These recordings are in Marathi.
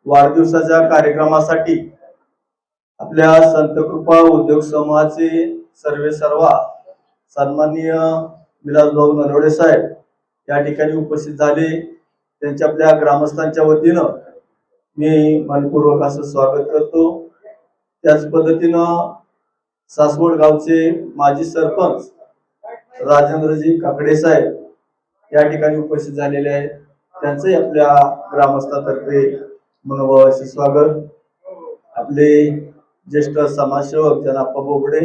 वाढदिवसाच्या कार्यक्रमासाठी आपल्या संतकृपा उद्योग समूहाचे सर्वे सर्वा सन्माननीय विलासभाऊ नरवडे साहेब या ठिकाणी उपस्थित झाले। त्यांच्या आपल्या ग्रामस्थांच्या वतीनं मी मनपूर्वक असं स्वागत करतो। त्याच पद्धतीनं सासवड गावचे माजी सरपंच राजेंद्रजी काकडे साहेब या ठिकाणी उपस्थित झालेले आहेत। त्यांचंही आपल्या ग्रामस्थातर्फे मनोभावाचे स्वागत। आपले ज्येष्ठ समाजसेवक जनाप्पा बोबडे,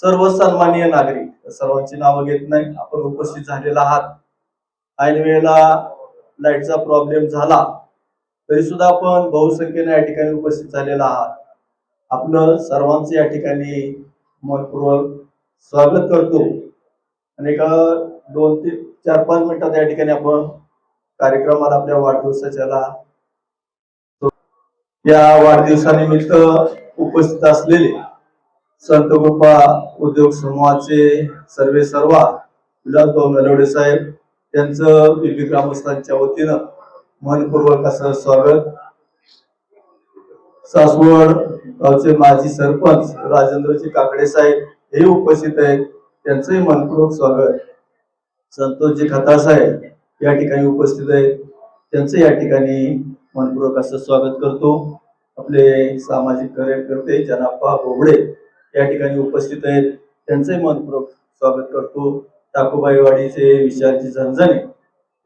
सर्व सन्माननीय नागरिक, सर्वांची नावं घेत नाही, आपण उपस्थित झालेला आहात। ऐन वेळेला लाईटचा प्रॉब्लेम झाला तरी सुद्धा आपण बहुसंख्येने या ठिकाणी उपस्थित झालेला आहात। आपलं सर्वांचं या ठिकाणी मनपूर्वक स्वागत करतो आणि 2 ते 4-5 मिनिटात या ठिकाणी आपण कार्यक्रमाला आपल्या वाढदिवसाच्याला या वाढदिवसानिमित्त उपस्थित असलेले संतकृपा उद्योग समूहाचे सर्वे सर्वा विलासभाऊ नरवडे साहेब त्यांचं विविध ग्रामस्थांच्या वतीनं मनपूर्वक असं स्वागत। सासवड गावचे माजी सरपंच राजेंद्रजी काकडे साहेब हे उपस्थित आहेत, त्यांचंही मनपूर्वक स्वागत। संतोषजी खताळ साहेब या ठिकाणी उपस्थित आहेत, त्यांचं या ठिकाणी मनपूर्वक असं स्वागत करतो। आपले सामाजिक कार्यकर्ते जनाप्पा बोबडे या ठिकाणी उपस्थित आहेत, त्यांचंही मनपूर्वक स्वागत करतो। टाकूबाईवाडीचे विशालजी झणझणे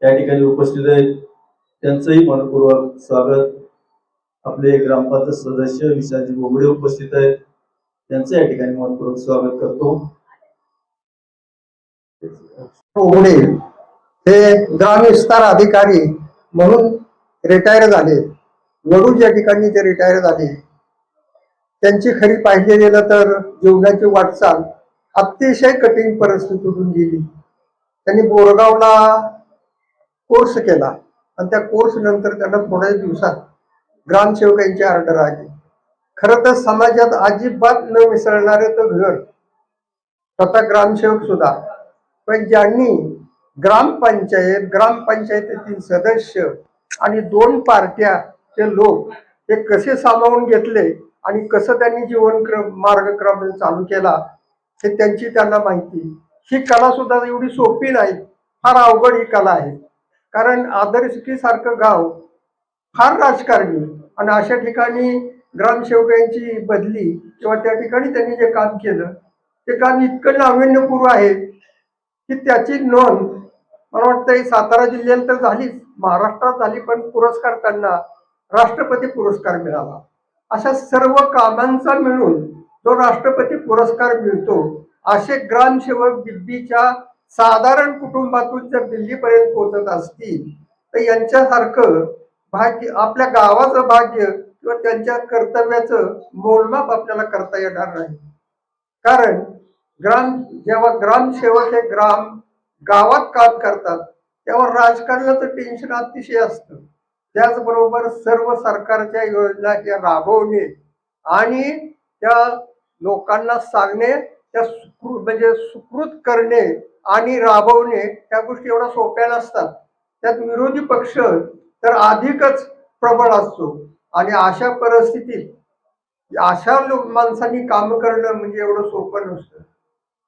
या ठिकाणी उपस्थित आहेत, त्यांचंही मनपूर्वक स्वागत। आपले ग्रामपंचायत सदस्य विशालजी बोबडे उपस्थित आहेत, त्यांचं या ठिकाणी मनपूर्वक स्वागत करतो। बोबडे हे ग्रामविस्तार अधिकारी म्हणून रिटायर झाले। वडूज या ठिकाणी ते रिटायर झाले। त्यांची खरी पाहिजे गेलं तर जीवनाची वाटचाल अतिशय कठीण परिस्थितीतून गेली। त्यांनी बोरगावला कोर्स केला आणि त्या कोर्स नंतर त्यांना थोड्या दिवसात ग्रामसेवकांची ऑर्डर आली। खरं तर समाजात अजिबात न मिसळणारे तर घर स्वतः ग्रामसेवक सुद्धा, पण ज्यांनी ग्रामपंचायतीतील सदस्य आणि 2 पार्ट्याचे लोक हे कसे सामावून घेतले आणि कसं त्यांनी जीवनक्रम मार्गक्रम चालू केला हे त्यांना माहिती। ही कला सुद्धा एवढी सोपी नाही, फार अवघड ही कला आहे। कारण आदर्शकी सारखं गाव फार राजकारणी आणि अशा ठिकाणी ग्रामसेवकांची बदली किंवा त्या ठिकाणी त्यांनी जे काम केलं ते काम इतकं नाविन्यपूर्ण आहे की त्याची नोंद मला वाटतं सातारा जिल्ह्यात तर झालीच, महाराष्ट्रात झाली, पण पुरस्कार त्यांना राष्ट्रपती पुरस्कार मिळाला। अशा सर्व कामांचा मिळून जो राष्ट्रपती पुरस्कार मिळतो, असे ग्रामसेवक दिल्लीच्या साधारण कुटुंबातून जर दिल्लीपर्यंत पोहोचत असतील तर यांच्यासारखं भाग्य, आपल्या गावाचं भाग्य किंवा त्यांच्या कर्तव्याचं मोलमाप आपल्याला करता येणार नाही। कारण जेव्हा ग्रामसेवक हे गावात काम करतात तेव्हा राजकारणाचं टेन्शन अतिशय असतं। त्याचबरोबर सर्व सरकारच्या योजना त्या राबवणे आणि त्या लोकांना सांगणे, त्या सुकृत करणे आणि राबवणे, त्या गोष्टी एवढ्या सोप्या नसतात। त्यात विरोधी पक्ष तर अधिकच प्रबळ असतो आणि अशा परिस्थितीत अशा माणसांनी काम करणं म्हणजे एवढं सोपं नसतं।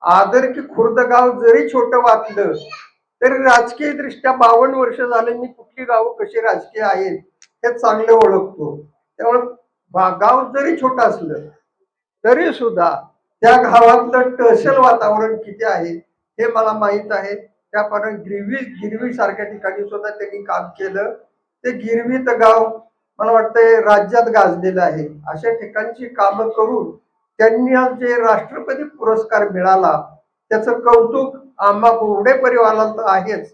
आदर की खुर्द गाव जरी छोटं वाटलं तरी राजकीय दृष्ट्या 52 वर्ष झाले मी कुठली गावं कशी राजकीय आहेत हे चांगले ओळखतो। त्यामुळे गाव जरी छोटं असलं तरी सुद्धा त्या गावातलं तहसील वातावरण किती आहे हे मला माहित आहे। त्याप्रमाणे गिरवी सारख्या ठिकाणी सुद्धा त्यांनी काम केलं। ते गिरवीत गाव मला वाटतंय राज्यात गाजलेलं आहे। अशा ठिकाणची कामं करून त्यांनी जे राष्ट्रपती पुरस्कार मिळाला त्याचं कौतुक आम्हा बोबडे परिवाराला तर आहेच,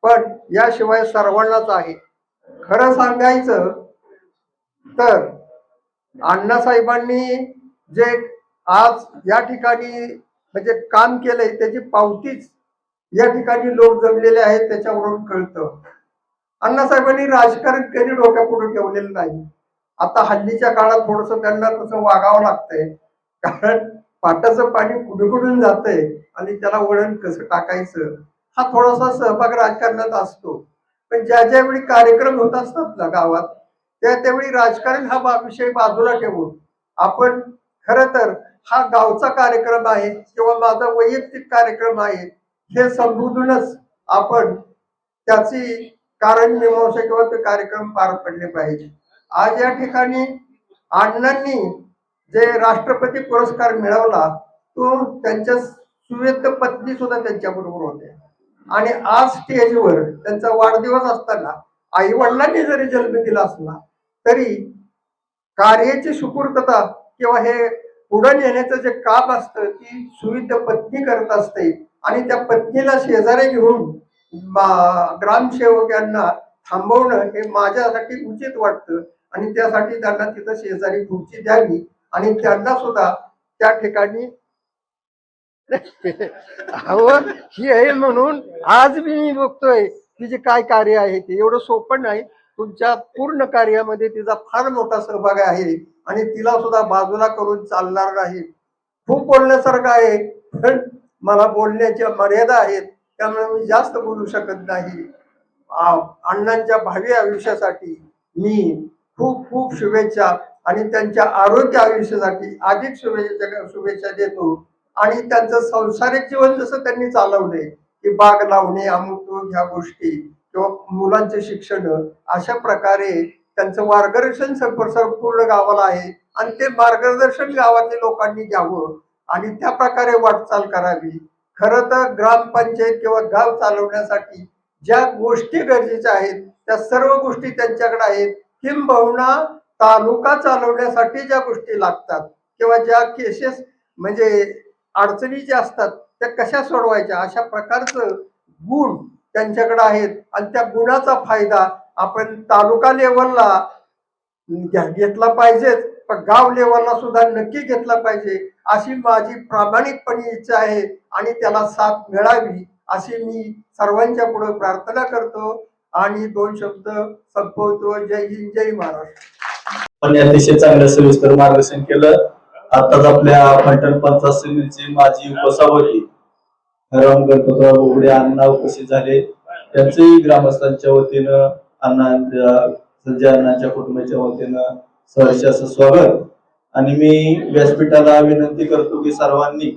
पण याशिवाय सर्वांनाच आहे। खरं सांगायचं तर अण्णासाहेबांनी जे आज या ठिकाणी म्हणजे काम केलंय त्याची पावतीच या ठिकाणी लोक जमलेले आहेत, त्याच्यावरून कळतं। अण्णासाहेबांनी राजकारण कधी डोक्यापुढे ठेवलेलं नाही। आता हल्लीच्या काळात थोडस त्यांना तसं वागावं लागतंय, कारण पाटाचं पाणी कुडकुडून जातंय आणि त्याला वळण कसं टाकायचं हा थोडासा सहभाग राजकारणात असतो। पण ज्या ज्यावेळी कार्यक्रम होत असतात ना गावात, त्यावेळी राजकारण हा विषय बाजूला ठेवून आपण खरं तर हा गावचा कार्यक्रम आहे किंवा माझा वैयक्तिक कार्यक्रम आहे हे संबोधूनच आपण त्याची कारण मीमांसा किंवा ते कार्यक्रम पार पडले पाहिजे. आज या ठिकाणी अण्णांनी जे राष्ट्रपती पुरस्कार मिळवला तो त्यांच्या सुवेद पत्नी सुद्धा त्यांच्या बरोबर होते आणि आज स्टेजवर त्यांचा वाढदिवस असताना आई वडिलांनी जरी जन्म दिला असला तरी कार्याची सुपूर्तता किंवा हे पुढे नेण्याचं जे काम असतं ती सुविध पत्नी करत असते आणि त्या पत्नीला शेजारी घेऊन ग्रामसेवक यांना थांबवणं हे माझ्यासाठी उचित वाटतं आणि त्यासाठी त्यांना तिथं शेजारी खुर्ची द्यावी आणि त्यांना सुद्धा त्या ठिकाणी हवं ही आहे. म्हणून आज मी बघतोय की जे काय कार्य आहे ते एवढं सोपं नाही. तुमच्या पूर्ण कार्यामध्ये तिचा फार मोठा सहभाग आहे आणि तिला सुद्धा बाजूला करून चालणार नाही. खूप बोलण्यासारखं आहे पण मला बोलण्याच्या मर्यादा आहेत त्यामुळे मी जास्त बोलू शकत नाही. अण्णांच्या भावी आयुष्यासाठी मी खूप खूप शुभेच्छा आणि त्यांच्या आरोग्य आयुष्यासाठी अधिक शुभेच्छा देतो आणि त्यांचं सांसारिक जीवन जसं त्यांनी चालवलंय की बाग लावणे अमुक ह्या गोष्टी किंवा मुलांचे शिक्षण अशा प्रकारे त्यांचं मार्गदर्शन संपूर्ण गावाला आहे आणि ते मार्गदर्शन गावातल्या लोकांनी घ्यावं आणि त्या प्रकारे वाटचाल करावी. खरं तर ग्रामपंचायत किंवा गाव चालवण्यासाठी ज्या गोष्टी गरजेच्या आहेत त्या सर्व गोष्टी त्यांच्याकडे आहेत. किंबहुना तालुका चालवण्यासाठी ज्या गोष्टी लागतात किंवा ज्या केसेस म्हणजे अडचणी ज्या असतात त्या कशा सोडवायच्या अशा प्रकारचं गुण त्यांच्याकडे आहेत आणि त्या गुणाचा फायदा आपण तालुका लेवलला घेतला पाहिजेच पण गाव लेवलला सुद्धा नक्की घेतला पाहिजे अशी माझी प्रामाणिकपणे इच्छा आहे आणि त्याला साथ मिळावी अशी मी सर्वांच्या पुढे प्रार्थना करतो आणि 2 शब्द संपवतो. जय हिंद जय महाराष्ट्र. पण अतिशय चांगलं सविस्तर मार्गदर्शन केलं. आताच आपल्या फलटण पंचायत समितीचे माजी उपसभापती राम गणपतराव बोबडे अण्णा उपस्थित झाले. त्यांचंही ग्रामस्थांच्या वतीनं संजय अण्णांच्या कुटुंबाच्या वतीनं सहर्ष असं स्वागत. आणि मी व्यासपीठाला विनंती करतो की सर्वांनी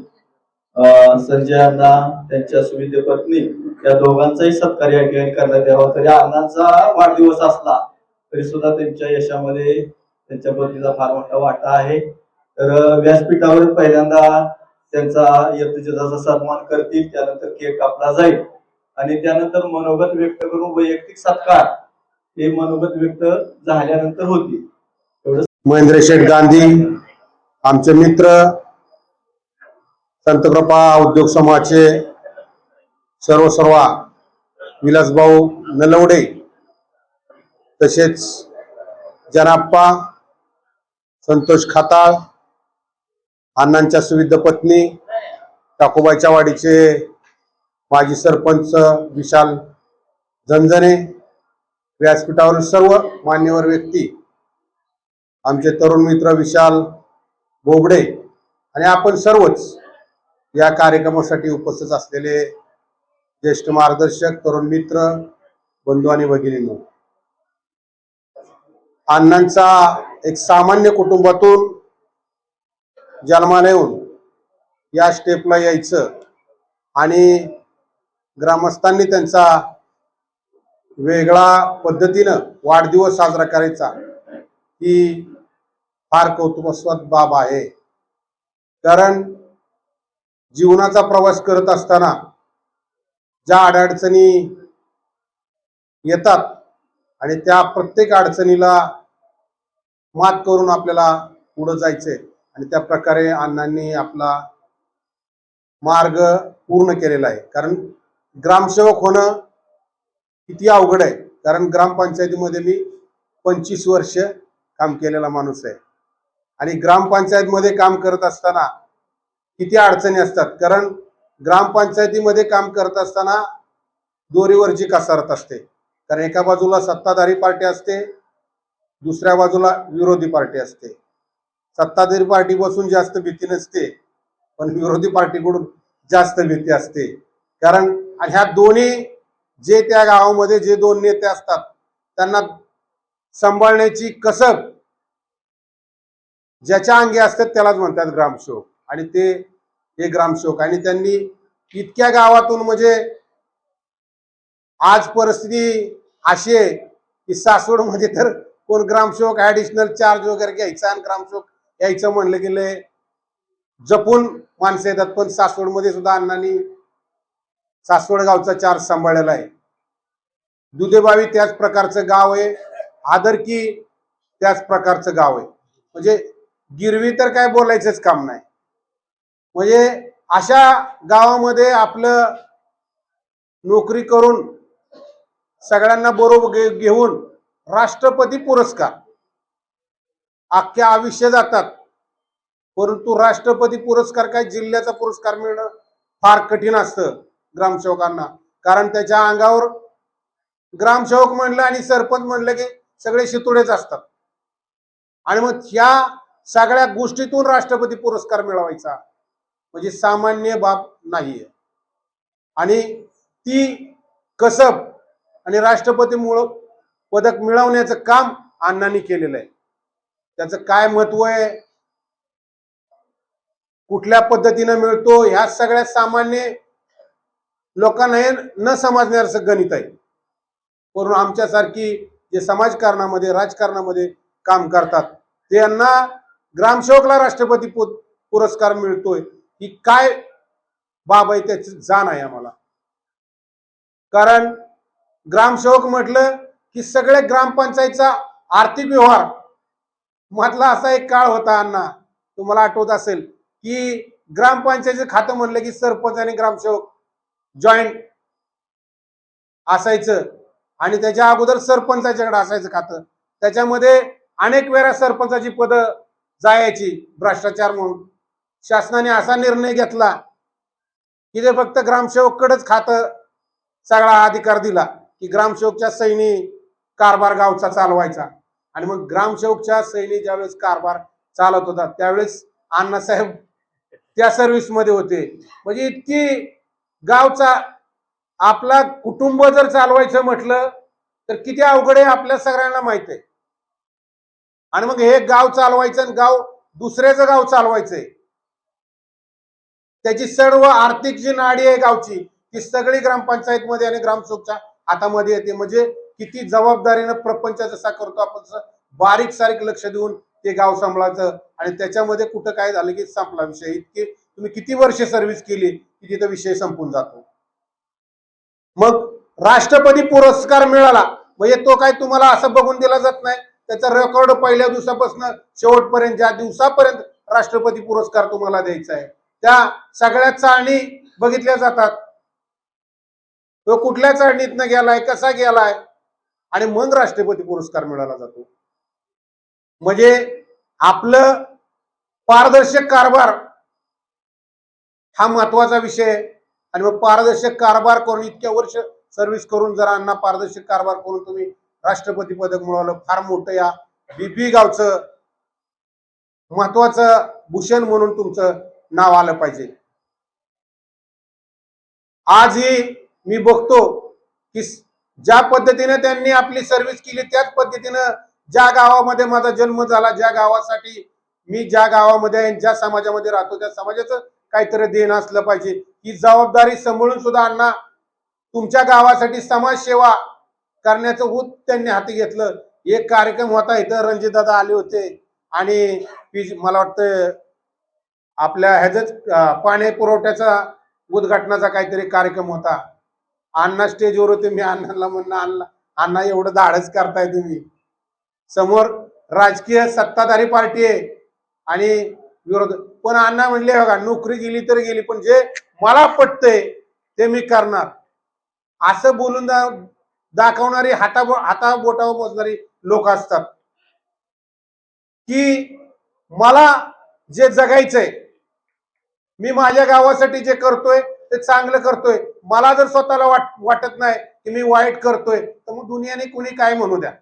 संजय अण्णा त्यांच्या सुविधे पत्नी या दोघांचाही सत्कार या ठिकाणी करण्यात यावा. तरी अण्णांचा वाढदिवस असला तरी सुद्धा त्यांच्या यशामध्ये त्यांच्या पत्नीचा फार मोठा वाटा आहे. तर व्यासपीठावर पहिल्यांदा त्यांचा यथोचिताचा सन्मान करतील, त्यानंतर केक कापला जाईल आणि त्यानंतर मनोगत व्यक्त करून वैयक्तिक सत्कार हे मनोगत व्यक्त झाल्यानंतर होतील. महेंद्र शेठ गांधी आमचे मित्र संतकृपा उद्योग समूहाचे सर्व विलासभाऊ नलवडे तसेच जनाप्पा संतोष खाताळ अण्णांच्या सुविध पत्नी टाकोबाईच्या वाडीचे माजी सरपंच विशाल झंझणे व्यासपीठावरील सर्व मान्यवर व्यक्ती आमचे तरुण मित्र विशाल बोबडे आणि आपण सर्वच या कार्यक्रमासाठी उपस्थित असलेले ज्येष्ठ मार्गदर्शक तरुण मित्र बंधू आणि भगिनींनो, अण्णांचा एक सामान्य कुटुंबातून जन्माला येऊन या स्टेपला यायचं आणि ग्रामस्थांनी त्यांचा वेगळा पद्धतीनं वाढदिवस साजरा करायचा ही फार कौतुकास्पद बाब आहे. कारण जीवनाचा प्रवास करत असताना ज्या अडचणी येतात आणि त्या प्रत्येक अडचणीला मात करून आपल्याला पुढे जायचंय आणि त्या प्रकारे अण्णांनी आपला मार्ग पूर्ण केलेला आहे. कारण ग्रामसेवक होणं किती अवघड आहे. कारण ग्रामपंचायतीमध्ये मी 25 वर्ष काम केलेला माणूस आहे आणि ग्रामपंचायतमध्ये काम करत असताना किती अडचणी असतात. कारण ग्रामपंचायतीमध्ये काम करत असताना दोरीवरची कसरत असते. कारण एका बाजूला सत्ताधारी पार्टी असते, दुसऱ्या बाजूला विरोधी पार्टी असते. सत्ताधारी पार्टीपासून जास्त भीती नसते पण विरोधी पार्टीकडून जास्त भीती असते. कारण ह्या दोन्ही जे त्या गावामध्ये जे 2 नेते असतात त्यांना सांभाळण्याची कसब ज्याच्या अंगी असतात त्यालाच म्हणतात ग्रामसेवक, आणि ते हे ग्रामसेवक. आणि त्यांनी इतक्या गावातून, म्हणजे आज परिस्थिती अशी आहे की सासवडमध्ये तर कोण ग्रामसेवक ऍडिशनल चार्ज वगैरे घ्यायचा आणि ग्रामसेवक यायचं म्हणलं की लय जपून माणसं येतात. पण सासवडमध्ये सुद्धा अण्णांनी सासवड गावचा चार्ज सांभाळलेला आहे. दुधेबावी त्याच प्रकारचं गाव आहे, आदरकी त्याच प्रकारचं गाव आहे. म्हणजे गिरवी तर काय बोलायचंच काम नाही. म्हणजे अशा गावामध्ये आपलं नोकरी करून सगळ्यांना बरोबर घेऊन राष्ट्रपती पुरस्कार अख्ख्या आयुष्य जातात, परंतु राष्ट्रपती पुरस्कार काय जिल्ह्याचा पुरस्कार मिळणं फार कठीण असतं ग्रामसेवकांना. कारण त्याच्या अंगावर ग्रामसेवक म्हणलं आणि सरपंच म्हणलं की सगळे शितुडेच असतात. आणि मग ह्या सगळ्या गोष्टीतून राष्ट्रपती पुरस्कार मिळवायचा म्हणजे सामान्य बाब नाहीये. आणि ती कसब आणि राष्ट्रपती पदक मिळवण्याचं काम अण्णांनी केलेलं आहे. त्याचं काय महत्व आहे, कुठल्या पद्धतीने मिळतो, ह्या सगळ्या सामान्य लोकांना हे न समजण्याचं गणित आहे. परंतु आमच्यासारखी जे समाजकारणामध्ये राजकारणामध्ये काम करतात त्यांना ग्रामसेवकला राष्ट्रपती पुरस्कार मिळतोय ही काय बाब आहे त्याची जाण आहे आम्हाला. कारण ग्रामसेवक म्हटलं की सगळे ग्रामपंचायतचा आर्थिक व्यवहार मधला असा एक काळ होता अण्णा, तुम्हाला आठवत असेल की ग्रामपंचायतीचं खातं म्हणलं की सरपंच आणि ग्रामसेवक जॉईंट असायचं. आणि त्याच्या अगोदर सरपंचाच्याकडे असायचं खातं. त्याच्यामध्ये अनेक वेळा सरपंचाची पदं जायची भ्रष्टाचार म्हणून. शासनाने असा निर्णय घेतला की ते फक्त ग्रामसेवककडेच खातं सगळा अधिकार दिला की ग्रामसेवकच्या सैनी कारभार गावचा चालवायचा. आणि मग ग्रामसेवकच्या सैनी ज्यावेळेस कारभार चालत होता त्यावेळेस अण्णासाहेब त्या सर्व्हिसमध्ये होते. म्हणजे इतकी गावचा आपला कुटुंब जर चालवायचं म्हटलं तर किती अवघड आहे आपल्या सगळ्यांना माहित आहे. आणि मग हे गाव चालवायचं आणि गाव दुसऱ्याचं गाव चालवायचंय, त्याची सर्व आर्थिक जी नाडी आहे गावची ती सगळी ग्रामपंचायत मध्ये आणि ग्रामसेवकच्या हातामध्ये येते. म्हणजे किती जबाबदारीनं प्रपंच जसा करतो आपण बारीक सारीक लक्ष देऊन ते गाव सांभाळायचं. आणि त्याच्यामध्ये कुठं काय झालं की संपला विषय. इतके तुम्ही किती वर्ष सर्व्हिस केली की तिथं विषय संपून जातो. मग राष्ट्रपती पुरस्कार मिळाला म्हणजे तो काय तुम्हाला असं बघून दिला जात नाही, त्याचा रेकॉर्ड पहिल्या दिवसापासून शेवटपर्यंत ज्या दिवसापर्यंत राष्ट्रपती पुरस्कार तुम्हाला द्यायचा आहे त्या सगळ्या चाळणी बघितल्या जातात. तो कुठल्या चाळणीतनं गेलाय, कसा गेलाय, आणि मग राष्ट्रपती पुरस्कार मिळाला जातो. म्हणजे आपलं पारदर्शक कारभार हा महत्वाचा विषय आहे. आणि मग पारदर्शक कारभार करून इतक्या वर्ष सर्व्हिस करून जर अण्णा पारदर्शक कारभार करून तुम्ही राष्ट्रपती पदक मिळवलं, फार मोठं या बीपी गावचं महत्वाचं भूषण म्हणून तुमचं नाव आलं पाहिजे. आजही मी बघतो की ज्या पद्धतीने त्यांनी आपली सर्व्हिस केली त्याच पद्धतीनं ज्या गावामध्ये माझा जन्म झाला, ज्या गावासाठी मी ज्या गावामध्ये ज्या समाजामध्ये राहतो त्या समाजाचं काहीतरी देणं असलं पाहिजे. ही जबाबदारी सांभाळून सुद्धा अण्णा तुमच्या गावासाठी समाजसेवा करण्याचं हूत त्यांनी हाती घेतलं. एक कार्यक्रम होता इथं, रणजितदादा आले होते आणि मला वाटतं आपल्या ह्याच पाणी पुरवठ्याचा उद्घाटनाचा काहीतरी कार्यक्रम होता. अण्णा स्टेजवर होते. मी अण्णाला म्हणलं अण्णा एवढं धाडस करताय तुम्ही, समोर राजकीय सत्ताधारी पार्टी आहे आणि विरोध, पण अण्णा म्हणले बघा नोकरी गेली तर गेली पण जे मला पटतंय ते मी करणार असं बोलून दाखवणारी हाता बोटावर मोजणारी लोक असतात. की मला जे जगायचंय, मी माझ्या गावासाठी जे करतोय ते चांगलं करतोय, मला जर स्वतःला वाटत नाही की मी वाईट करतोय तर मग दुनियाने कुणी काय म्हणू द्या.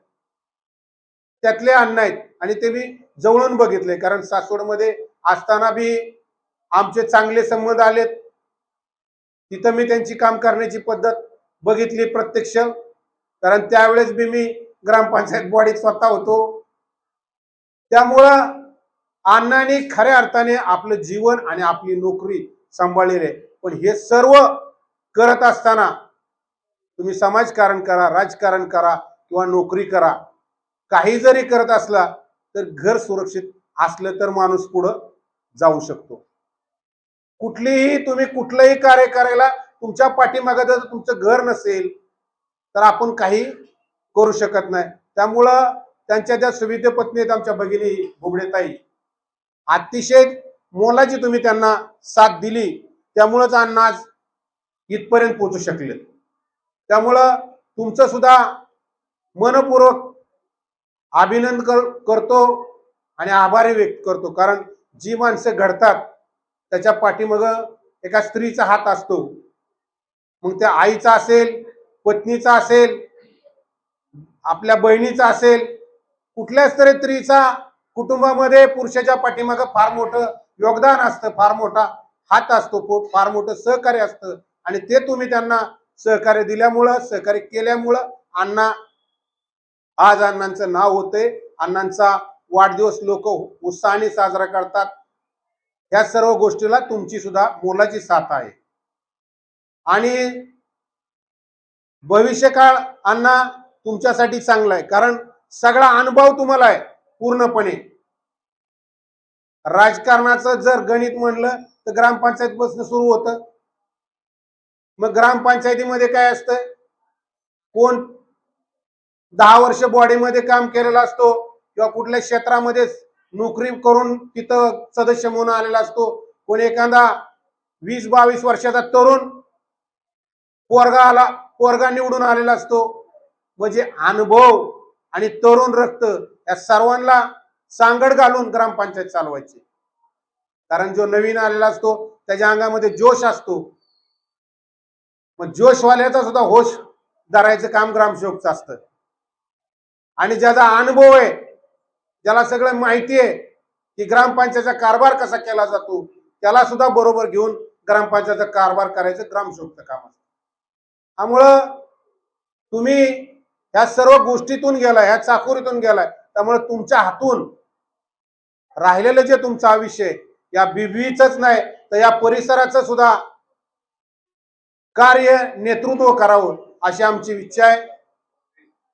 त्यातले अण्णा आहेत आणि ते मी जवळून बघितले. कारण सासवडमध्ये असताना बी आमचे चांगले संबंध आलेत. तिथं मी त्यांची काम करण्याची पद्धत बघितली प्रत्यक्ष. कारण त्यावेळेस बी मी ग्रामपंचायत बॉडीत स्वतः होतो. त्यामुळं अण्णांनी खऱ्या अर्थाने आपलं जीवन आणि आपली नोकरी सांभाळलेली आहे. पण हे सर्व करत असताना तुम्ही समाजकारण करा, राजकारण करा किंवा नोकरी करा, काही जरी करत असला तर घर सुरक्षित असलं तर माणूस पुढं जाऊ शकतो. तुम्ही कुठलंही कार्य करायला तुमच्या पाठीमागे जर तुमचं घर नसेल तर आपण काही करू शकत नाही. त्यामुळं त्यांच्या ज्या सुविधे पत्नी आहेत आमच्या भगिनी भोबडेताई, अतिशय मोलाची तुम्ही त्यांना साथ दिली, त्यामुळंच अण्णा आज इथपर्यंत पोहोचू शकले. त्यामुळं तुमचं सुद्धा मनपूर्वक अभिनंदन करतो आणि आभारी व्यक्त करतो. कारण जी माणसं घडतात त्याच्या पाठीमाग एका स्त्रीचा हात असतो. मग त्या आईचा असेल, पत्नीचा असेल, आपल्या बहिणीचा असेल, कुठल्याच तरी स्त्रीचा कुटुंबामध्ये पुरुषाच्या पाठीमाग फार मोठं योगदान असतं, फार मोठा हात असतो, फार मोठं सहकार्य असतं. आणि ते तुम्ही त्यांना सहकार्य दिल्यामुळं, सहकार्य केल्यामुळं आज अण्णांचं नाव होते. अण्णांचा वाढदिवस लोक उत्साहाने साजरा करतात. या सर्व गोष्टीला तुमची सुद्धा मोलाची साथ आहे. आणि भविष्यकाळ अण्णा तुमच्यासाठी चांगला आहे, कारण सगळा अनुभव तुम्हाला आहे पूर्णपणे. राजकारणाचं जर गणित म्हणलं तर ग्रामपंचायत पासून सुरू होतं. मग ग्रामपंचायतीमध्ये काय असतं, कोण 10 वर्ष बॉडीमध्ये काम केलेला असतो किंवा कुठल्या क्षेत्रामध्ये नोकरी करून तिथं सदस्य म्हणून आलेला असतो, कोण एखादा 20-22 वर्षाचा तरुण पोरगा निवडून आलेला असतो. म्हणजे अनुभव आणि तरुण रक्त या सर्वांना सांगड घालून ग्रामपंचायत चालवायची. कारण जो नवीन आलेला असतो त्याच्या अंगामध्ये जोश असतो. मग जोशवाल्याचा सुद्धा होश धरायचं काम ग्रामसेवकचं असतं. आणि ज्याचा अनुभव आहे, ज्याला सगळं माहिती आहे की ग्रामपंचायतचा कारभार कसा केला जातो, त्याला सुद्धा बरोबर घेऊन ग्रामपंचायतचा कारभार करायचं ग्रामसेवकचं काम असतं. त्यामुळं तुम्ही ह्या सर्व गोष्टीतून गेलाय, ह्या चाकोरीतून गेलाय. त्यामुळे तुमच्या हातून राहिलेलं जे तुमचं आयुष्य आहे, या बिबीचंच नाही तर या परिसराचं सुद्धा कार्य नेतृत्व करावं अशी आमची इच्छा आहे.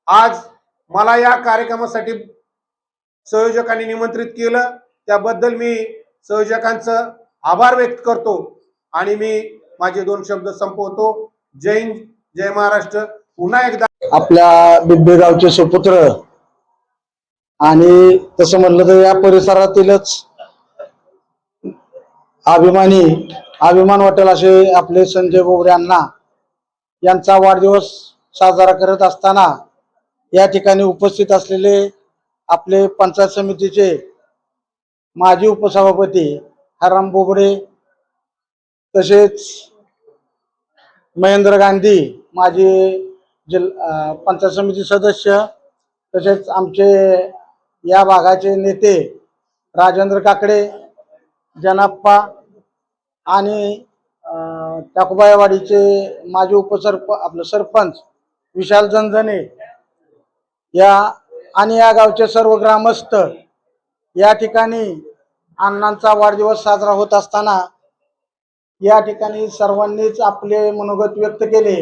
आज मला या कार्यक्रमासाठी संयोजकांनी निमंत्रित केलं, त्याबद्दल मी संयोजकांचं आभार व्यक्त करतो आणि मी माझे 2 शब्द संपवतो. जय हिंद, जय महाराष्ट्र. पुन्हा एकदा आपल्या बिब्बे गावचे सुपुत्र आणि तसं म्हणलं तर या परिसरातीलच अभिमान वाटेल असे आपले संजय बोबडे अण्णा यांचा वाढदिवस साजरा करत असताना या ठिकाणी उपस्थित असलेले आपले पंचायत समितीचे माजी उपसभापती हराम बोबडे, तसेच महेंद्र गांधी माजी पंचायत समिती सदस्य, तसेच आमचे या भागाचे नेते राजेंद्र काकडे, जनाप्पा आणि टाकोबाईवाडीचे माजी सरपंच विशाल जनजने आणि या गावचे सर्व ग्रामस्थ या ठिकाणी अण्णांचा वाढदिवस साजरा होत असताना या ठिकाणी सर्वांनीच आपले मनोगत व्यक्त केले.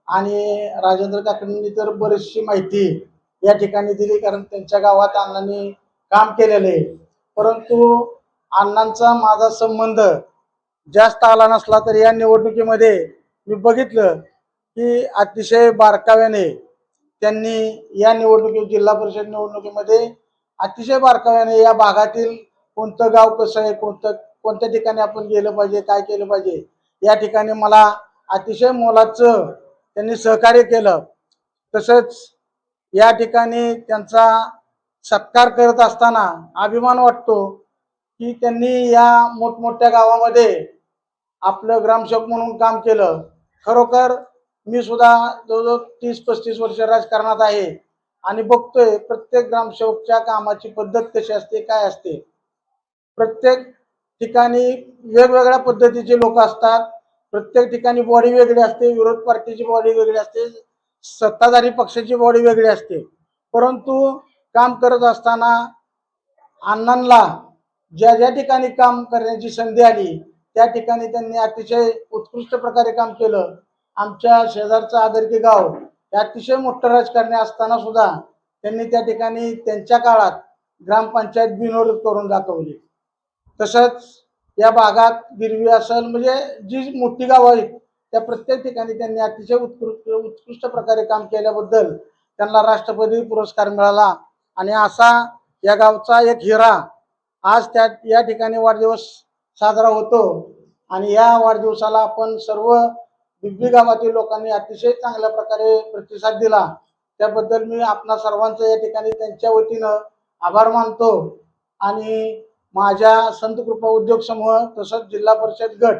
आणि राजेंद्र काकडेंनी तर बरीचशी माहिती या ठिकाणी दिली, कारण त्यांच्या गावात अण्णांनी काम केलेले. परंतु अण्णांचा माझा संबंध जास्त आला नसला तर या निवडणुकीमध्ये मी बघितलं की अतिशय बारकाव्याने त्यांनी या जिल्हा परिषद निवडणुकीमध्ये अतिशय बारकाव्याने या भागातील कोणतं गाव कसं आहे, कोणत्या ठिकाणी आपण गेलं पाहिजे, काय केलं पाहिजे, या ठिकाणी मला अतिशय मोलाचं त्यांनी सहकार्य केलं. तसंच या ठिकाणी त्यांचा सत्कार करत असताना अभिमान वाटतो की त्यांनी या मोठमोठ्या गावामध्ये आपलं ग्रामसेवक म्हणून काम केलं. खरोखर मी सुद्धा जवळजवळ 30-35 वर्ष राजकारणात आहे आणि बघतोय प्रत्येक ग्रामसेवकच्या कामाची पद्धत कशी असते, काय असते. प्रत्येक ठिकाणी वेगवेगळ्या पद्धतीचे लोक असतात, प्रत्येक ठिकाणी बॉडी वेगळी असते, विरोध पार्टीची बॉडी वेगळी असते, सत्ताधारी पक्षाची बॉडी वेगळी असते. परंतु काम करत असताना अण्णांना ज्या ज्या ठिकाणी काम करण्याची संधी आली त्या ठिकाणी त्यांनी अतिशय उत्कृष्ट प्रकारे काम केलं. आमच्या शेजारचं आदरकी गाव हे अतिशय मोठं राजकारणी असताना सुद्धा त्यांनी त्या ठिकाणी त्यांच्या काळात ग्रामपंचायत बिनविरोध करून दाखवली. तसंच या भागात गिरवी असेल म्हणजे जी मोठी गावं आहेत त्या प्रत्येक ठिकाणी त्यांनी अतिशय उत्कृष्ट प्रकारे काम केल्याबद्दल त्यांना राष्ट्रपती पुरस्कार मिळाला. आणि असा या गावचा एक हिरा आज या ठिकाणी वाढदिवस साजरा होतो. आणि या वाढदिवसाला आपण सर्व बिब्बी गावातील लोकांनी अतिशय चांगल्या प्रकारे प्रतिसाद दिला. त्याबद्दल मी आपणा सर्वांचं या ठिकाणी त्यांच्या वतीनं आभार मानतो. आणि माझ्या संत कृपा उद्योग समूह तसंच जिल्हा परिषद गट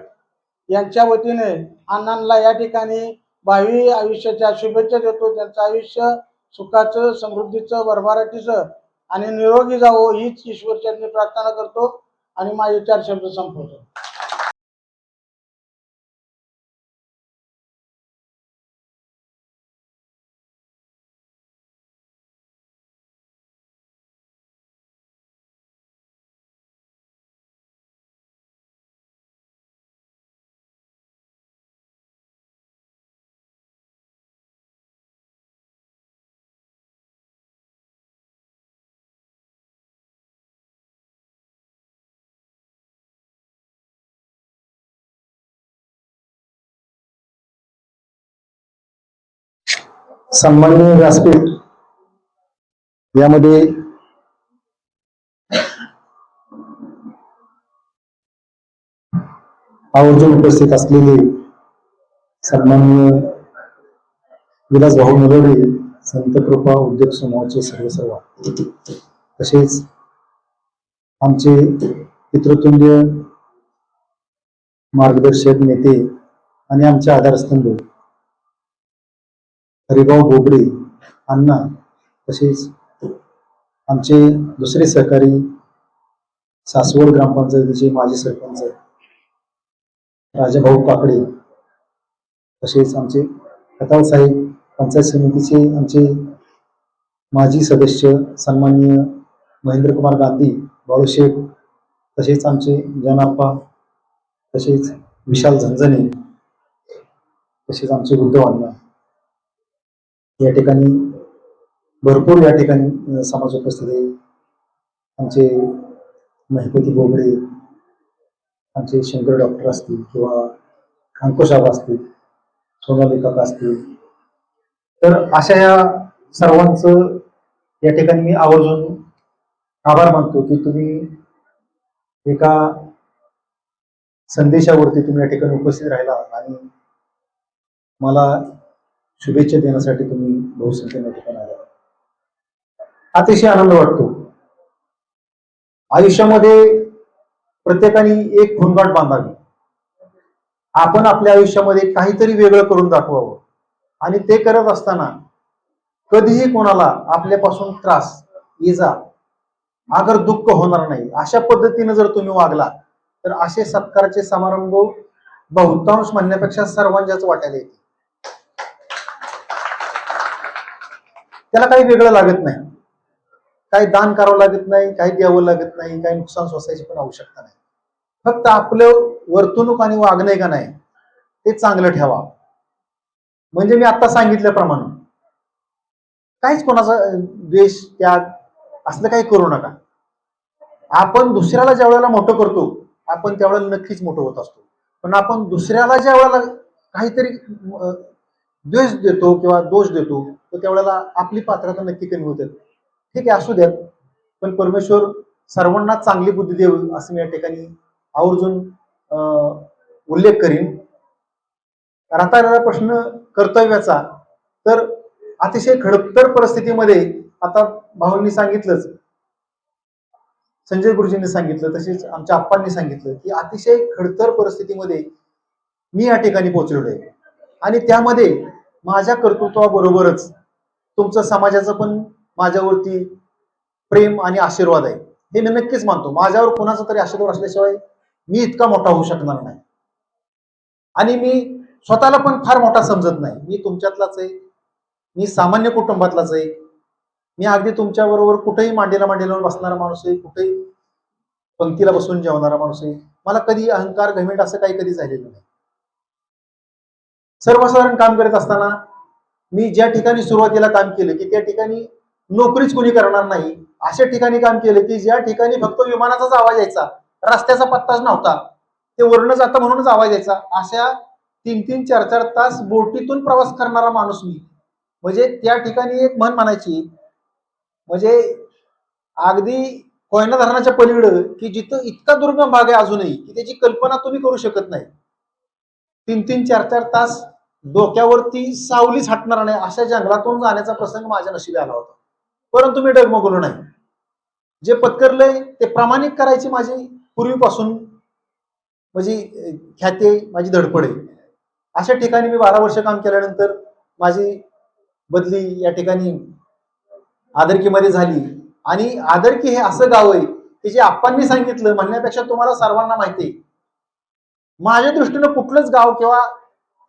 यांच्या वतीने अण्णांना या ठिकाणी भावी आयुष्याच्या शुभेच्छा देतो. त्यांचं आयुष्य सुखाचं, समृद्धीचं, भरभराटीचं आणि निरोगी जावो हीच ईश्वरचरणी प्रार्थना करतो आणि माझे 4 शब्द संपवतो. सन्माननीय व्यासपीठ यामध्ये आवर्जून उपस्थित असलेले सन्माननीय विलास भाऊ नरोडे संत कृपा उद्योग समूहाचे सर्व तसेच आमचे पितृतुल्य मार्गदर्शक नेते आणि आमचे आधारस्तंभ हरिभाऊ बोबडे अण्णा, तसेच आमचे दुसरे सहकारी सासवड ग्रामपंचायतीचे माजी सरपंच राजाभाऊ काकडे, तसेच आमचे खताळ साहेब पंचायत समितीचे आमचे माजी सदस्य सन्माननीय महेंद्रकुमार गांधी बाळूशेठ, तसेच आमचे जनाप्पा, तसेच विशाल झंझणे, तसेच आमचे उद्धव अण्णा, या ठिकाणी भरपूर या ठिकाणी समाज उपस्थित आहे. आमचे महिपती बोबडे, आमचे शंकर डॉक्टर असतील किंवा अंकुशाबा असतील, सोनाली काका असतील, तर अशा या सर्वांचं या ठिकाणी मी आवर्जून आभार मानतो की तुम्ही एका संदेशावरती तुम्ही या ठिकाणी उपस्थित राहिला आणि मला शुभेच्छा देण्यासाठी तुम्ही बहुसंख्येने या ठिकाणी आला. अतिशय आनंद वाटतो. आयुष्यामध्ये प्रत्येकाने एक खुणगाठ बांधावी. आपण आपल्या आयुष्यामध्ये काहीतरी वेगळं करून दाखवावं आणि ते करत असताना कधीही कोणाला आपल्यापासून त्रास, इजा, अगर दुःख होणार नाही अशा पद्धतीने जर तुम्ही वागला तर असे सत्काराचे समारंभ बहुतांश म्हणण्यापेक्षा सर्वांच्याच वाट्याला येते. त्याला काही वेगळं लागत नाही, काही दान करावं लागत नाही, काही द्यावं लागत नाही, काही नुकसान सोसायची पण आवश्यकता नाही. फक्त आपलं वर्तणूक आणि वागणं का नाही ते चांगलं ठेवा. म्हणजे मी आता सांगितल्याप्रमाणे काहीच कोणाचा द्वेष, त्याग असलं काही करू नका. आपण दुसऱ्याला ज्या वेळेला मोठं करतो आपण त्यावेळेला नक्कीच मोठं होत असतो, पण आपण दुसऱ्याला ज्या वेळेला काहीतरी द्वेष देतो किंवा दोष देतो तर त्यावेळेला आपली पात्रता नक्की कमी होते. ठीक आहे, असू द्यात, पण परमेश्वर सर्वांना चांगली बुद्धी देऊ असं मी या ठिकाणी आवर्जून उल्लेख करीन. राहता प्रश्न कर्तव्याचा, तर अतिशय खडतर परिस्थितीमध्ये आता भाऊंनी सांगितलंच, संजय गुरुजींनी सांगितलं, तसेच आमच्या आप्पांनी सांगितलं की अतिशय खडतर परिस्थितीमध्ये मी या ठिकाणी पोहोचलेलो आहे आणि त्यामध्ये माझ्या कर्तृत्वाबरोबरच तुमचं समाजाचं पण माझ्यावरती प्रेम आणि आशीर्वाद आहे हे मी नक्कीच मानतो. माझ्यावर कोणाचा तरी आशीर्वाद असल्याशिवाय मी इतका मोठा होऊ शकणार नाही आणि मी स्वतःला पण फार मोठा समजत नाही. मी तुमच्यातलाच आहे, मी सामान्य कुटुंबातलाच आहे, मी अगदी तुमच्या बरोबर कुठेही मांडीला मांडीलावर बसणारा माणूस आहे, कुठेही पंक्तीला बसून जेवणारा माणूस आहे. मला कधी अहंकार घमेंड असं काही कधी झालेलं नाही. सर्वसाधारण काम करत असताना मी ज्या ठिकाणी सुरुवातीला काम केलं की त्या ठिकाणी नोकरीच कोणी करणार नाही अशा ठिकाणी काम केलं की ज्या ठिकाणी फक्त विमानाचाच आवाज यायचा, रस्त्याचा पत्ताच नव्हता, ते वरनं जातं म्हणूनच आवाज यायचा, अशा 3-3, 4-4 तास बोटीतून प्रवास करणारा माणूस मी. म्हणजे त्या ठिकाणी एक म्हण म्हणायची, म्हणजे अगदी कोयना धरणाच्या पलीकडं की जिथं इतका दुर्गम भाग आहे अजूनही की त्याची कल्पना तुम्ही करू शकत नाही. 3-3, 4-4 तास डोक्यावरती सावलीच हटणार नाही अशा जंगलातून जाण्याचा प्रसंग माझ्या नशिबी आला होता. परंतु मी डगमगलो नाही. जे पत्करलंय ते प्रामाणिक करायची माझी पूर्वीपासून माझी ख्याती आहे, माझी धडपड आहे. अशा ठिकाणी मी 12 वर्ष काम केल्यानंतर माझी बदली या ठिकाणी आदरकीमध्ये झाली. आणि आदरकी हे असं गाव आहे की जे आप्पांनी सांगितलं म्हणण्यापेक्षा तुम्हाला सर्वांना माहिती आहे, माझ्या दृष्टीनं कुठलंच गाव किंवा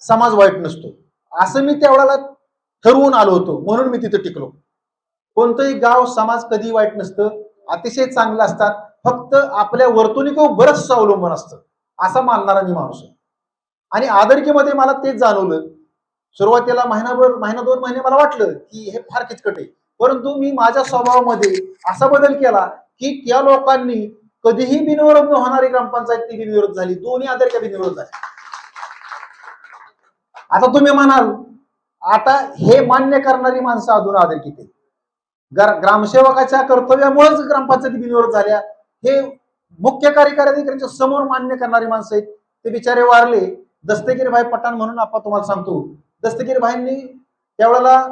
समाज वाईट नसतो असं मी त्यावेळेला ठरवून आलो होतो, म्हणून मी तिथे टिकलो. कोणतंही गाव समाज कधी वाईट नसतं, अतिशय चांगलं असतात, फक्त आपल्या वर्तणुकीवर बरंच अवलंबून असतं असा मानणारा मी माणूस आहे. आणि आदरकीमध्ये मला तेच जाणवलं. सुरुवातीला महिनाभर 2 महिने मला वाटलं की हे फार किचकट आहे, परंतु मी माझ्या स्वभावामध्ये असा बदल केला की त्या लोकांनी कधीही बिनविरोध न होणारी ग्रामपंचायत ती बिनविरोध झाली, दोन्ही आदरक्या बिनविरोध झाल्या. आता तुम्ही म्हणाल आता हे मान्य करणारी माणसं अजून आदरकीत आहेत. ग्रामसेवकाच्या कर्तव्यामुळेच ग्रामपंचायती बिनविरोध झाल्या हे मुख्य कार्यकारी अधिकाऱ्यांच्या समोर मान्य करणारी माणसं आहेत. ते बिचारे वारले. दस्तगीर भाई पठाण म्हणून आपण तुम्हाला सांगतो, दस्तगीर भाईंनी त्यावेळेला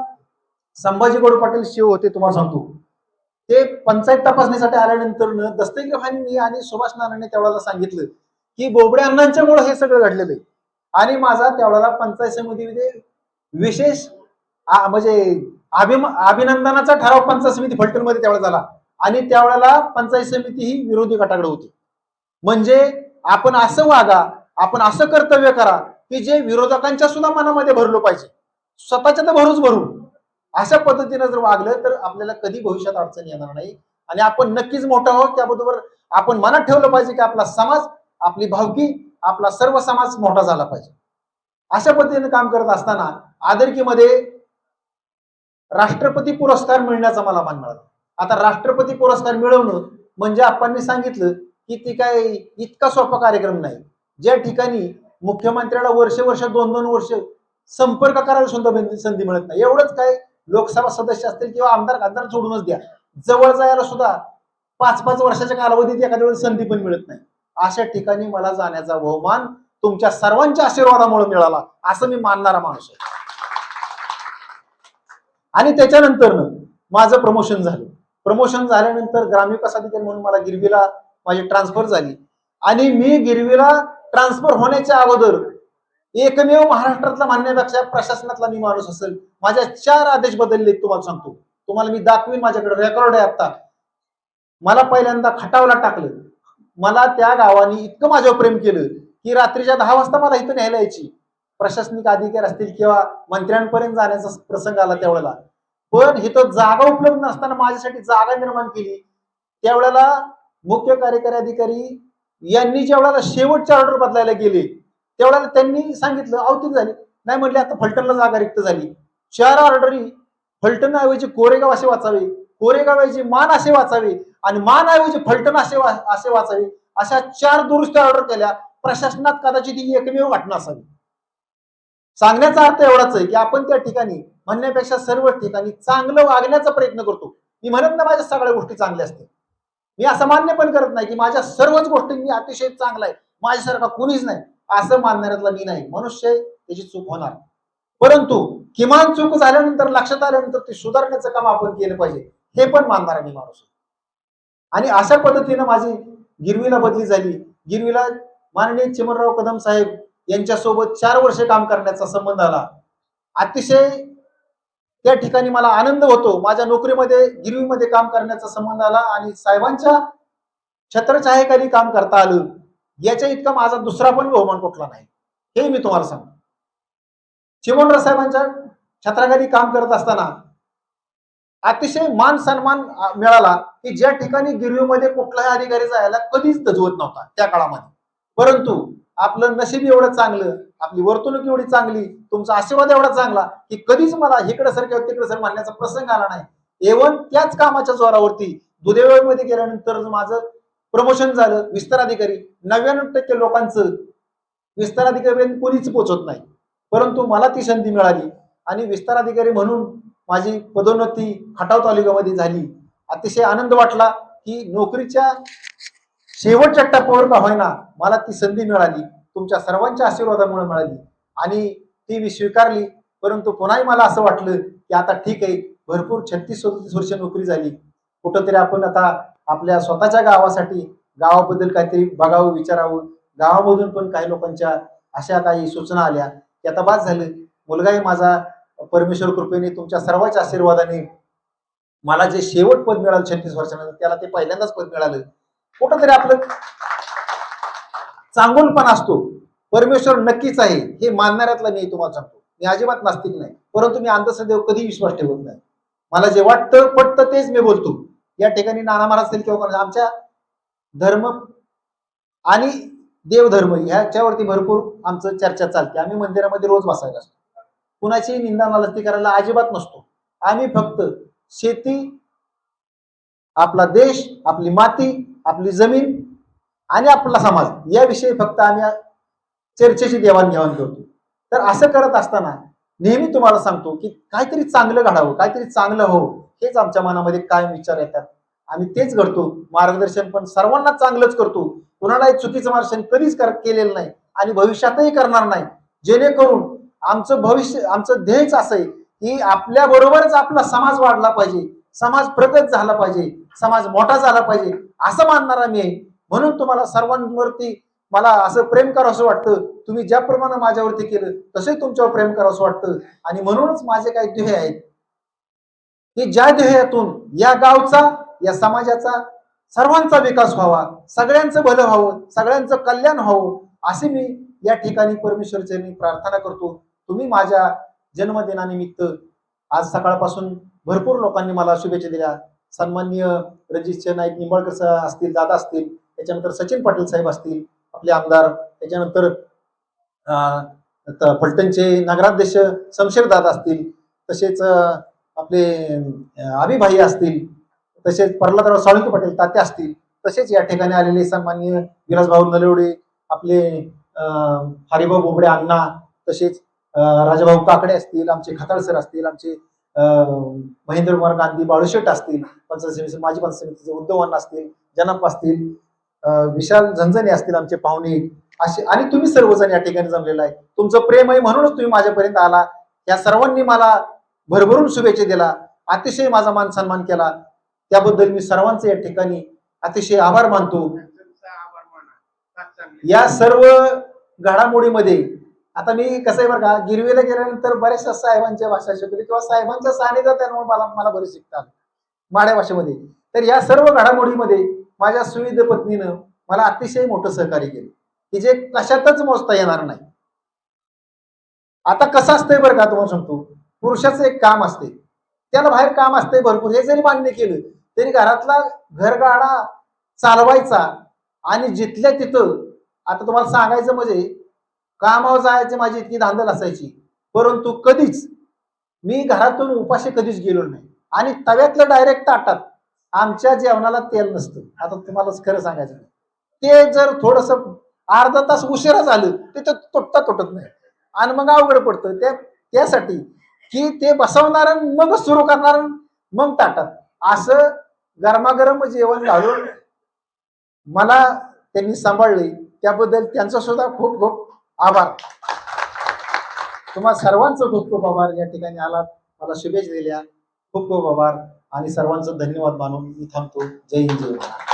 संभाजी गौड पाटील शिव होते तुम्हाला सांगतो, ते पंचायत तपासणीसाठी आल्यानंतर दस्तगीर भाईंनी आणि सुभाष नानांनी त्यावेळेला सांगितलं की बोबडे अण्णांच्यामुळे हे सगळं घडलेलं आहे. आणि माझा त्यावेळेला पंचायत समितीमध्ये विशेष म्हणजे अभिनंदनाचा ठराव पंचायत समिती फलटणमध्ये त्यावेळेला झाला. आणि त्यावेळेला पंचायत समिती ही विरोधी गटाकडे होती. म्हणजे आपण असं वागा, आपण असं कर्तव्य करा की जे विरोधकांच्या सुद्धा मनामध्ये भरलं पाहिजे, स्वतःच्या तर भरूच भरू. अशा पद्धतीने जर वागलं तर आपल्याला कधी भविष्यात अडचण येणार नाही आणि आपण नक्कीच मोठं आहोत. त्याबरोबर आपण मनात ठेवलं पाहिजे की आपला समाज, आपली भावकी, आपला सर्व समाज मोठा झाला पाहिजे. अशा पद्धतीने काम करत असताना आदरकीमध्ये राष्ट्रपती पुरस्कार मिळण्याचा मला मान मिळाला. आता राष्ट्रपती पुरस्कार मिळवणं म्हणजे आपण सांगितलं की ती काय इतका सोपा कार्यक्रम नाही. ज्या ठिकाणी मुख्यमंत्र्याला वर्ष 2-2 वर्ष संपर्क करायला सुद्धा संधी मिळत नाही, एवढंच काय लोकसभा सदस्य असतील किंवा आमदार खासदार सोडूनच द्या, जवळ जायला सुद्धा 5-5 वर्षाच्या कालावधीत एखाद्या वेळेस संधी पण मिळत नाही. अशा ठिकाणी मला जाण्याचा बहुमान तुमच्या सर्वांच्या आशीर्वादामुळे मिळाला असं मी मानणारा माणूस आहे. आणि त्याच्यानंतर माझं प्रमोशन झालं. प्रमोशन झाल्यानंतर ग्रामविकास अधिकारी म्हणून मला गिरवीला माझी ट्रान्सफर झाली. आणि मी गिरवीला ट्रान्सफर होण्याच्या अगोदर एकमेव महाराष्ट्रातला म्हणण्यापेक्षा प्रशासनातला मी माणूस असेल, माझ्या 4 आदेश बदलले तुम्हाला सांगतो. तुम्हाला मी दाखवीन, माझ्याकडे रेकॉर्ड आहे. आता मला पहिल्यांदा खटावला टाकलं. मला त्या गावाने इतकं माझ्यावर प्रेम केलं की रात्रीच्या 10 वाजता मला इथं न्यायला यायची. प्रशासनिक अधिकारी असतील किंवा मंत्र्यांपर्यंत जाण्याचा प्रसंग आला त्यावेळेला, पण इथं जागा उपलब्ध नसताना माझ्यासाठी जागा निर्माण केली. त्यावेळेला मुख्य कार्यकारी अधिकारी यांनी ज्या वेळेला शेवटच्या ऑर्डर बदलायला गेले त्यावेळेला त्यांनी सांगितलं अवतीच झाली नाही, म्हणले आता फलटणला जागा रिक्त झाली. 4 ऑर्डरी फलटण ऐवजी कोरेगाव असे वाचावे, कोरेगाव ऐवजी मान असे वाचावे आणि मान ऐवजी फलटण असे वाचावे, अशा 4 दुरुस्ती ऑर्डर केल्या. प्रशासनात कदाचित ही एकमेव घटना असावी. सांगण्याचा अर्थ एवढाच आहे की आपण त्या ठिकाणी म्हणण्यापेक्षा सर्व ठिकाणी चांगलं वागण्याचा प्रयत्न करतो. मी म्हणत ना माझ्या सगळ्या गोष्टी चांगल्या असतील, मी असं मान्य पण करत नाही की माझ्या सर्वच गोष्टी मी अतिशय चांगला आहे, माझ्यासारखा कोणीच नाही असं मानणाऱ्यातला मी नाही. मनुष्य त्याची चूक होणार, परंतु किमान चूक झाल्यानंतर लक्षात आल्यानंतर ती सुधारण्याचं काम आपण केलं पाहिजे हे पण मानणारा मी माणूस. आणि अशा पद्धतीने माझी गिरवीला बदली झाली. गिरवीला माननीय चिमणराव कदम साहेब यांच्यासोबत 4 वर्षे काम करण्याचा संबंध आला. अतिशय त्या ठिकाणी मला आनंद होतो. माझ्या नोकरीमध्ये गिरवीमध्ये काम करण्याचा संबंध आला आणि साहेबांच्या छत्रछायेखाली काम करता आलं. याच्या इतका माझा दुसरा पण बहुमान कुठला नाही हे मी तुम्हाला सांगतो. चिमणराव साहेबांच्या छत्राखाली काम करत असताना अतिशय मान सन्मान मिळाला की ज्या ठिकाणी गिरवीमध्ये कुठलाही अधिकारी जायला कधीच दजवत नव्हता त्या काळामध्ये. परंतु आपलं नशीब एवढं चांगलं, आपली वर्तणूक एवढी चांगली, तुमचा आशीर्वाद एवढा चांगला की कधीच मला इकडे सर किंवा तिकडे सर म्हणण्याचा प्रसंग आला नाही. एवन त्याच कामाच्या जोरावरती दुर्दैवामध्ये गेल्यानंतर माझं प्रमोशन झालं विस्तार अधिकारी. 99% लोकांचं विस्तार अधिकारी कोणीच पोहोचत नाही, परंतु मला ती संधी मिळाली आणि विस्तार अधिकारी म्हणून माझी पदोन्नती खटाव तालुक्यामध्ये झाली. अतिशय आनंद वाटला की नोकरीच्या शेवटच्या टप्प्यावर का होईना मला ती संधी मिळाली, तुमच्या सर्वांच्या आशीर्वादामुळे मिळाली आणि ती मी स्वीकारली. परंतु पुन्हाही मला असं वाटलं की आता ठीक आहे, भरपूर 36-37 वर्ष नोकरी झाली, कुठंतरी आपण आता आपल्या स्वतःच्या गावासाठी गावाबद्दल काहीतरी बघावं, विचारावं. गावामधून पण काही लोकांच्या अशा काही सूचना आल्या की आता बाद झालं. मुलगाही माझा परमेश्वर कृपेने तुमच्या सर्वांच्या आशीर्वादाने मला जे शेवट पद मिळालं 36 वर्षानंतर, त्याला ते पहिल्यांदाच पद मिळालं. कुठंतरी आपलं चांगुलपणा असतो. परमेश्वर नक्कीच आहे हे मानणाऱ्यातला मी तुम्हाला सांगतो. मी अजिबात नास्तिक नाही, परंतु मी अंधश्रद्धेवर कधी विश्वास ठेवत नाही. मला जे वाटतं पटतं तेच मी बोलतो. या ठिकाणी नाना महाराज असतील किंवा आमच्या धर्म आणि देवधर्म ह्याच्यावरती भरपूर आमचं चर्चा चालते. आम्ही मंदिरामध्ये रोज बसायला असतो, कुणाची निंदा नालस्ती करायला अजिबात नसतो. आम्ही फक्त शेती, आपला देश, आपली माती, आपली जमीन आणि आपला समाज याविषयी फक्त आम्ही चर्चेची देवाणघेवाण करतो. तर असं करत असताना नेहमी तुम्हाला सांगतो की काहीतरी चांगलं घडावं, काहीतरी चांगलं हो, हेच आमच्या मनामध्ये कायम विचार येतात. आम्ही तेच घडतो. मार्गदर्शन पण सर्वांना चांगलंच करतो, कुणालाही चुकीचं मार्गदर्शन कधीच केलेलं नाही आणि भविष्यातही करणार नाही. जेणेकरून आमचं भविष्य, आमचं ध्येयच असं आहे की आपल्या बरोबरच आपला समाज वाढला पाहिजे, समाज प्रगत झाला पाहिजे, समाज मोठा झाला पाहिजे असं मानणारा मी आहे. म्हणून तुम्हाला सर्वांवरती मला असं प्रेम करावं असं वाटतं. तुम्ही ज्याप्रमाणे माझ्यावरती केलं तसंही तुमच्यावर प्रेम करावं असं वाटतं. आणि म्हणूनच माझे काही ध्येय आहेत की ज्या ध्येयातून या गावचा, या समाजाचा, सर्वांचा विकास व्हावा, सगळ्यांचं भलं व्हावं, सगळ्यांचं कल्याण व्हावं असे मी या ठिकाणी परमेश्वरचरणी प्रार्थना करतो. तुम्ही माझ्या जन्मदिनानिमित्त आज सकाळपासून भरपूर लोकांनी मला शुभेच्छा दिल्या. सन्माननीय रणजित नाईक निंबाळकर असतील, दादा असतील, त्याच्यानंतर सचिन पाटील साहेब असतील आपले आमदार, त्याच्यानंतर फलटणचे नगराध्यक्ष शमशेर दादा असतील, तसेच आपले अभिभाई असतील, तसेच प्रल्हादराव साळुंके पाटील तात्या असतील, तसेच या ठिकाणी आलेले सन्माननीय विलासभाऊ नलवडे, आपले हरिभाऊ बोबडे अण्णा, तसेच राजाभाऊ काकडे असतील, आमचे खताळ सर असतील, आमचे महेंद्र कुमार गांधी बाळूशेठ असतील, पंचायत समिती माजी पंचायत समितीचे उद्धव अण्णा असतील, जनप असतील, विशाल झंझणे असतील आमचे पाहुणे, असे आणि तुम्ही सर्वजण या ठिकाणी जमलेला आहे. तुमचं प्रेम आहे म्हणूनच तुम्ही माझ्यापर्यंत आला. या सर्वांनी मला भरभरून शुभेच्छा दिला, अतिशय माझा मान सन्मान केला, त्याबद्दल मी सर्वांचे या ठिकाणी अतिशय आभार मानतो. या सर्व घडामोडीमध्ये आता मी कसं आहे बरं का, गिरवीला गेल्यानंतर बऱ्याचशा साहेबांच्या भाषा शिकली किंवा साहेबांच्या सानिध्यात त्यामुळे मला बरेच शिकतात माड्या भाषेमध्ये. तर या सर्व घडामोडीमध्ये माझ्या सुविध पत्नीनं मला अतिशय मोठं सहकार्य केलं की जे कशातच मोजता येणार नाही. आता कसं असतंय बरं का, तुम्हाला सांगतो, पुरुषाचं एक काम असते, त्याला बाहेर काम असतंय भरपूर, हे जरी मान्य केलं तरी घरातला घरगाडा चालवायचा आणि जिथल्या तिथं, आता तुम्हाला सांगायचं म्हणजे कामावर जायची माझी इतकी धांदल असायची, परंतु कधीच मी घरातून उपाशी कधीच गेलो नाही. आणि तव्यातलं डायरेक्ट ताटात आमच्या जेवणाला तेल नसतं. आता तुम्हाला खरं सांगायचं, ते जर थोडस अर्धा तास उशिरा झालं ते तुटत नाही आणि मग अवघड पडतं. त्यासाठी की ते बसवणार मग सुरू करणार मग ताटात असं गरमागरम जेवण घालून मला त्यांनी सांभाळले, त्याबद्दल त्यांचा सुद्धा खूप खूप आभार. तुम्हा सर्वांचं खूप खूप आभार. या ठिकाणी आलात, मला शुभेच्छा दिल्या, खूप खूप आभार आणि सर्वांचं धन्यवाद मानून मी थांबतो. जय हिंद, जय Maharashtra.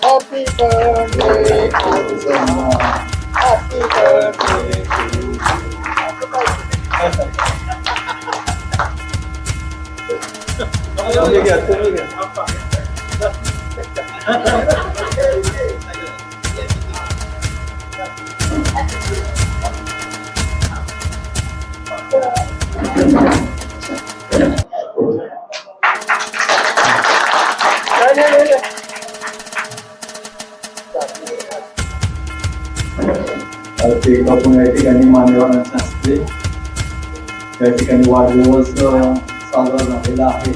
Happy birthday happy birthday तुम्ही घ्या, तुम्ही घ्या. ते आपण या ठिकाणी मान्यवरांच्या हस्ते या ठिकाणी वाढदिवस साजरा झालेला आहे.